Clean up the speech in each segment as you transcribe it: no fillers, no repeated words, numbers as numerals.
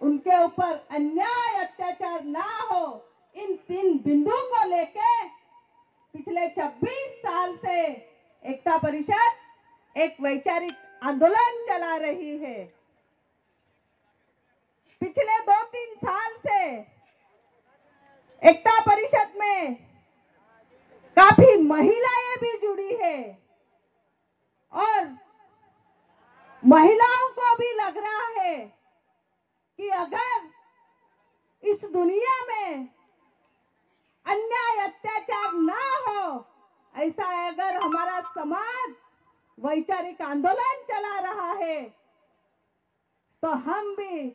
उनके ऊपर अन्याय अत्याचार ना हो, इन 3 बिंदु को लेके पिछले 26 साल से एकता परिषद एक वैचारिक आंदोलन चला रही है। पिछले 2-3 साल से एकता परिषद में काफी महिलाएं भी जुड़ी है और महिलाओं को भी लग रहा है कि अगर इस दुनिया में अन्याय अत्याचार ना हो, ऐसा अगर हमारा समाज वैचारिक आंदोलन चला रहा है तो हम भी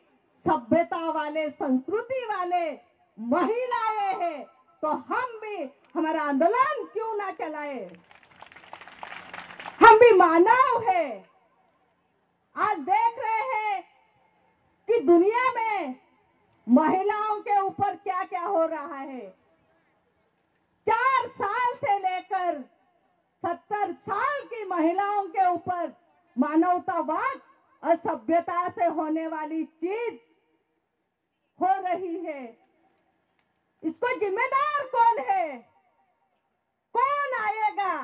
सभ्यता वाले, संस्कृति वाले महिलाएं हैं, तो हम भी हमारा आंदोलन क्यों ना चलाए। हम भी मानव है। आज देख रहे हैं कि दुनिया में महिलाओं के ऊपर क्या क्या हो रहा है। 4 साल से लेकर 70 साल की महिलाओं के ऊपर मानवतावाद और सभ्यता से होने वाली चीज हो रही है। इसको जिम्मेदार कौन है? कौन आएगा?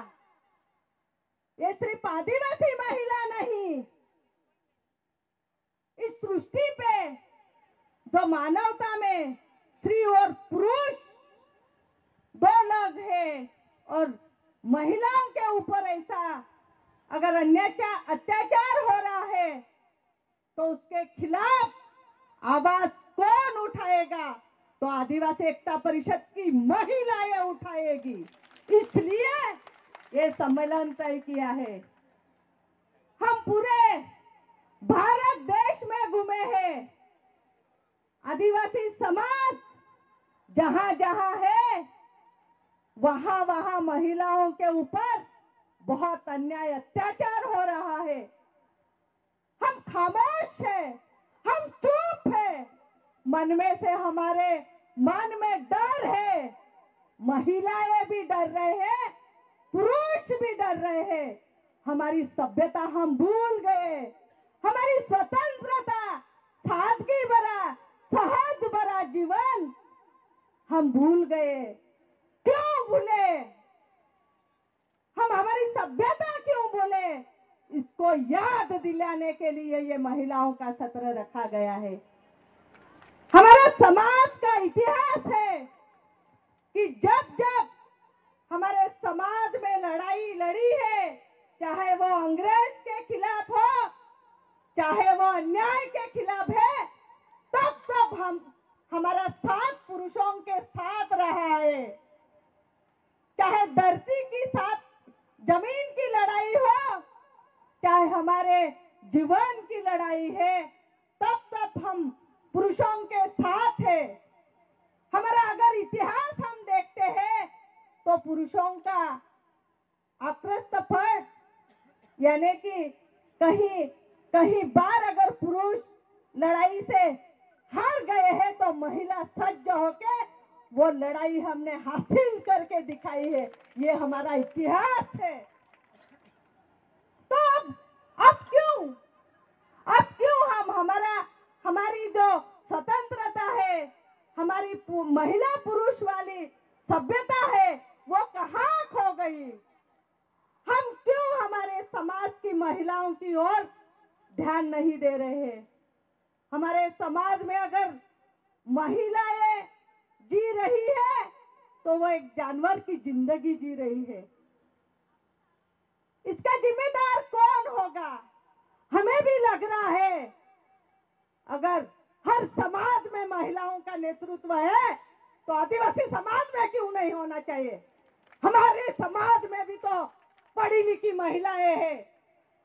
ये सिर्फ आदिवासी महिला नहीं, इस सृष्टि पे जो मानवता में स्त्री और पुरुष 2 लोग हैं और महिलाओं के ऊपर ऐसा अगर अत्याचार हो रहा है तो उसके खिलाफ आवाज कौन उठाएगा? तो आदिवासी एकता परिषद की महिलाएं उठाएगी। इसलिए ये सम्मेलन तय किया है। हम पूरे भारत देश में घूमे हैं। आदिवासी समाज जहां जहां है वहां वहां महिलाओं के ऊपर बहुत अन्याय अत्याचार हो रहा है। हम खामोश हैं, हम चुप हैं। मन में से हमारे मन में डर है। महिलाएं भी डर रहे हैं, पुरुष भी डर रहे हैं। हमारी सभ्यता हम भूल गए, हमारी स्वतंत्रता, सादगी भरा, सहज भरा जीवन हम भूल गए। क्यों भूले? हम हमारी सभ्यता क्यों भूले? इसको याद दिलाने के लिए ये महिलाओं का सत्र रखा गया है। हमारा समाज का इतिहास है कि जब जब हमारे समाज में लड़ाई लड़ी है, चाहे वो अंग्रेज के खिलाफ हो, चाहे वो अन्याय के खिलाफ है, तब तब हमारा साथ पुरुषों के साथ रहा है। चाहे धरती की साथ जमीन की लड़ाई हो, चाहे हमारे जीवन की लड़ाई है, तब तब हम पुरुषों के साथ है। हमारा अगर इतिहास हम देखते हैं तो पुरुषों का आक्रस्त फट, यानी कि कहीं बार अगर पुरुष लड़ाई से हार गए हैं तो महिला सज्ज होके वो लड़ाई हमने हासिल करके दिखाई है। ये हमारा इतिहास है। तो अब क्यों हम हमारी जो स्वतंत्रता है, हमारी महिला पुरुष वाली सभ्यता है, वो कहाँ खो गई? हम क्यों हमारे समाज की महिलाओं की ओर ध्यान नहीं दे रहे हैं? हमारे समाज में अगर महिलाएं जी रही है तो वो एक जानवर की जिंदगी जी रही है। इसका जिम्मेदार कौन होगा? हमें भी लग रहा है अगर हर समाज में महिलाओं का नेतृत्व है तो आदिवासी समाज में क्यों नहीं होना चाहिए? हमारे समाज में भी तो पढ़ी लिखी महिलाएं हैं।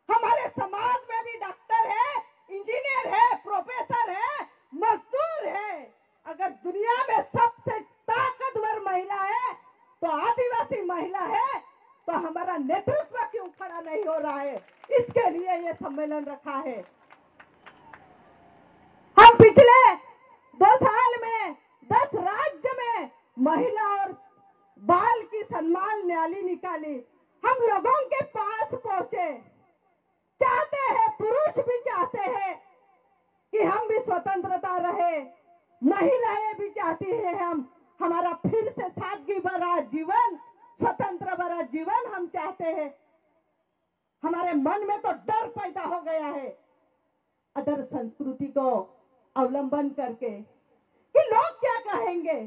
हमारे समाज में भी डॉक्टर है, इंजीनियर है, प्रोफेसर है, मजदूर है। अगर दुनिया में सबसे ताकतवर महिला है तो आदिवासी महिला है, तो हमारा नेतृत्व क्यों खड़ा नहीं हो रहा है? इसके लिए ये सम्मेलन रखा है। हम पिछले 2 साल में 10 राज्य में महिला और बाल की सम्मान न्याली निकाली। हम लोगों के पास पहुंचे। चाहते हैं, पुरुष भी चाहते हैं कि हम भी हमारी स्वतंत्रता रहे, महिलाएं भी चाहती है हम हमारा फिर से सादगी भरा जीवन, स्वतंत्र भरा जीवन हम चाहते हैं। हमारे मन में तो डर पैदा हो गया है अदर संस्कृति को अवलंबन करके कि लोग क्या कहेंगे,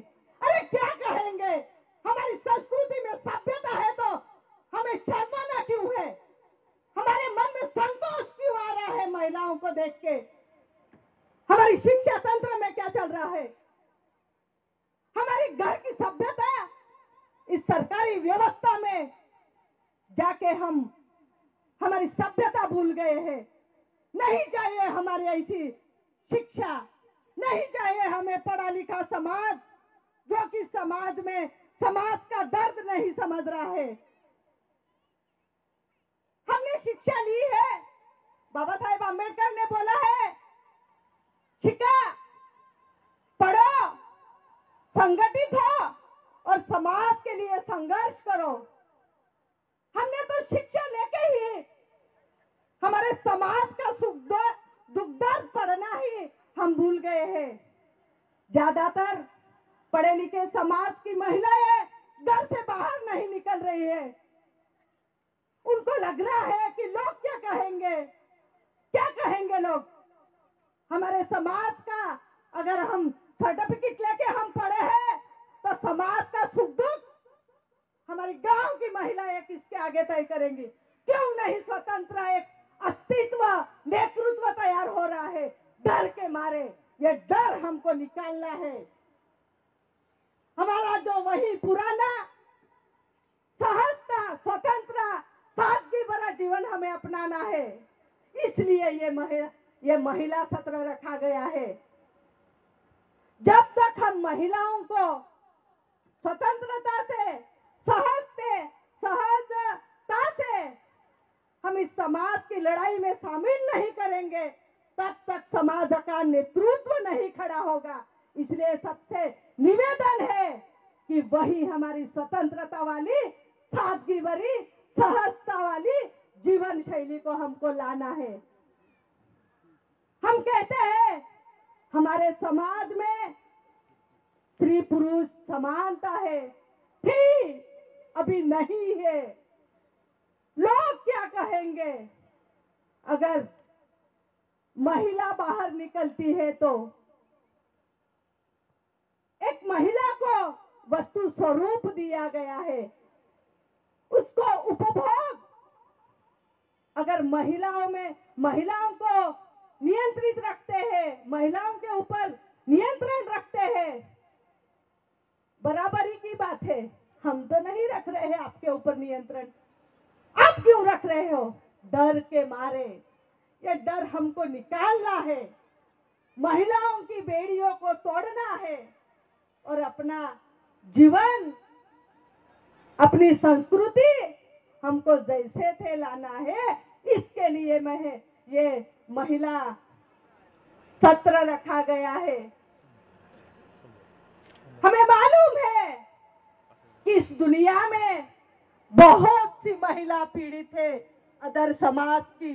अरे क्या कहेंगे, हमारी संस्कृति में सभ्यता है तो हमें शर्माना क्यों है, हमारे मन में संकोच क्यों आ रहा है महिलाओं को देख के, हमारी शिक्षा तंत्र में क्या चल रहा है, हमारी घर की सभ्यता इस सरकारी व्यवस्था में जाके हम हमारी सभ्यता भूल गए हैं। नहीं चाहिए हमारी ऐसी शिक्षा, नहीं चाहिए हमें पढ़ा लिखा समाज जो कि समाज में समाज का दर्द नहीं समझ रहा है। हमने शिक्षा ली है, बाबा साहेब आंबेडकर ने बोला है शिक्षा पढ़ो, संगठित हो और समाज के लिए संघर्ष करो। हमने तो शिक्षा लेके ही हमारे समाज का दुख दर्द पढ़ना ही हम भूल गए हैं। ज्यादातर पढ़े लिखे समाज की महिलाएं घर से बाहर नहीं निकल रही है। उनको लग रहा है कि लोग क्या कहेंगे, क्या कहेंगे लोग। हमारे समाज का अगर हम सर्टिफिकेट लेके हम पढ़े हैं तो समाज का सुख दुख हमारी गांव की महिलाएं किसके आगे तय करेंगी। क्यों नहीं स्वतंत्र एक अस्तित्व नेतृत्व तैयार हो रहा है, डर के मारे। ये डर हमको निकालना है। हमारा जो वही पुराना सहजता, स्वतंत्र, सादगी भरा जीवन हमें अपनाना है। इसलिए ये महिला सत्र रखा गया है। जब तक हम महिलाओं को स्वतंत्रता से, सहजता से हम इस समाज की लड़ाई में शामिल नहीं करेंगे, तब तक समाज का नेतृत्व नहीं खड़ा होगा। इसलिए सबसे निवेदन है कि वही हमारी स्वतंत्रता वाली, सादगी भरी, सहजता वाली जीवन शैली को हमको लाना है। हम कहते हैं हमारे समाज में स्त्री पुरुष समानता है, थी, अभी नहीं है। लोग क्या कहेंगे अगर महिला बाहर निकलती है तो। एक महिला को वस्तु स्वरूप दिया गया है, उसको उपभोग। अगर महिलाओं को नियंत्रित रखते हैं, महिलाओं के ऊपर नियंत्रण रखते हैं, बराबरी की बात है। हम तो नहीं रख रहे हैं आपके ऊपर नियंत्रण। आप क्यों रख रहे हो? डर के मारे। ये डर हमको निकालना है, महिलाओं की बेड़ियों को तोड़ना है और अपना जीवन, अपनी संस्कृति हमको जैसे थे लाना है। इसके लिए ये महिला सत्र रखा गया है। हमें मालूम है कि इस दुनिया में बहुत सी महिला पीड़ित है अदर समाज की,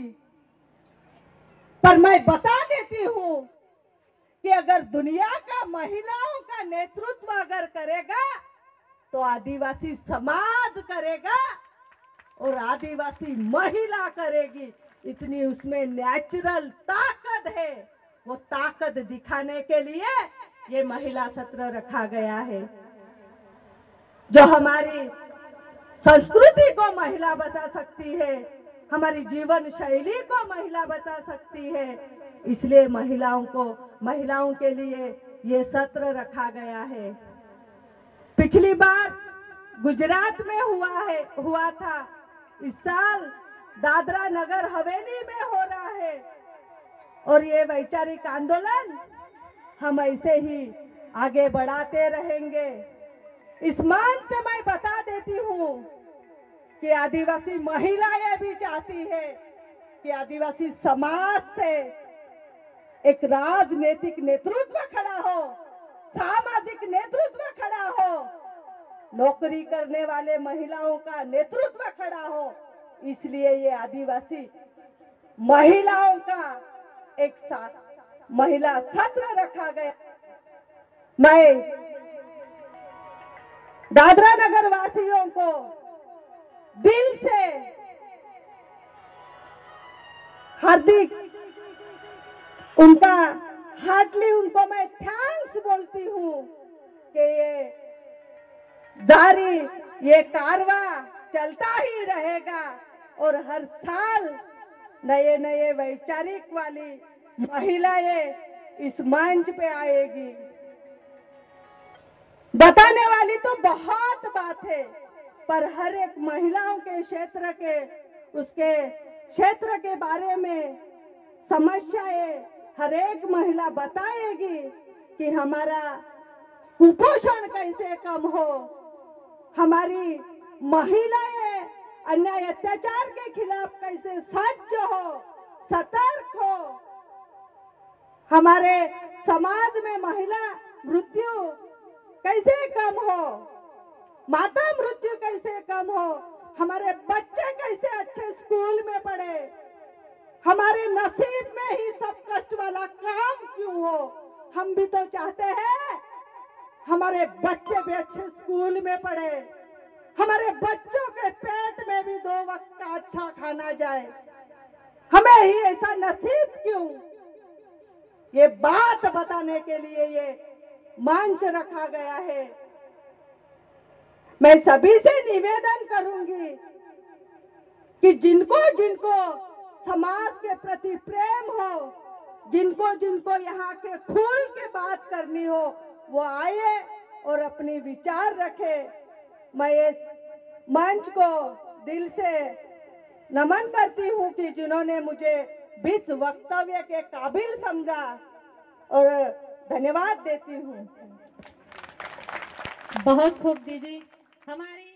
पर मैं बता देती हूं कि अगर दुनिया का महिलाओं का नेतृत्व अगर करेगा तो आदिवासी समाज करेगा और आदिवासी महिला करेगी। इतनी उसमें नेचुरल ताकत है। वो ताकत दिखाने के लिए ये महिला सत्र रखा गया है, जो हमारी संस्कृति को महिला बचा सकती है, हमारी जीवन शैली को महिला बचा सकती है। इसलिए महिलाओं के लिए ये सत्र रखा गया है। पिछली बार गुजरात में हुआ था। इस साल दादरा नगर हवेली में हो रहा है और ये वैचारिक आंदोलन हम ऐसे ही आगे बढ़ाते रहेंगे। इस मंच से मैं बता देती हूँ कि आदिवासी महिलाएं भी चाहती है कि आदिवासी समाज से एक राजनीतिक नेतृत्व खड़ा हो, सामाजिक नेतृत्व खड़ा हो, नौकरी करने वाले महिलाओं का नेतृत्व खड़ा हो। इसलिए ये आदिवासी महिलाओं का एक साथ महिला सत्र रखा गया। मैं दादरा नगर वासियों को दिल से हार्दिक हार्टली उनको मैं थैंक्स बोलती हूँ कि ये कारवा चलता ही रहेगा और हर साल नए नए वैचारिक वाली महिलाएं इस मंच पे आएगी। बताने वाली तो बहुत बात है, पर हर एक महिलाओं के उसके क्षेत्र के बारे में समस्याएं हर एक महिला बताएगी कि हमारा कुपोषण कैसे कम हो, हमारी महिलाएं अन्याय अत्याचार के खिलाफ कैसे सज्ज हो, सतर्क हो, हमारे समाज में महिला मृत्यु कैसे कम हो, माता मृत्यु कैसे कम हो, हमारे बच्चे कैसे अच्छे स्कूल में पढ़े, हमारे नसीब में ही सब कष्ट वाला काम क्यों हो। हम भी तो चाहते हैं हमारे बच्चे भी अच्छे स्कूल में पढ़े, हमारे बच्चों के पेट में भी 2 वक्त का अच्छा खाना जाए, हमें ही ऐसा नसीब क्यों। ये बात बताने के लिए ये मंच रखा गया है। मैं सभी से निवेदन करूंगी कि जिनको जिनको समाज के प्रति प्रेम हो, जिनको जिनको यहाँ के खुल के बात करनी हो, वो आए और अपनी विचार रखे। मैं इस मंच को दिल से नमन करती हूँ कि जिन्होंने मुझे बीच वक्तव्य के काबिल समझा, और धन्यवाद देती हूँ। बहुत खूब दीदी। हमारे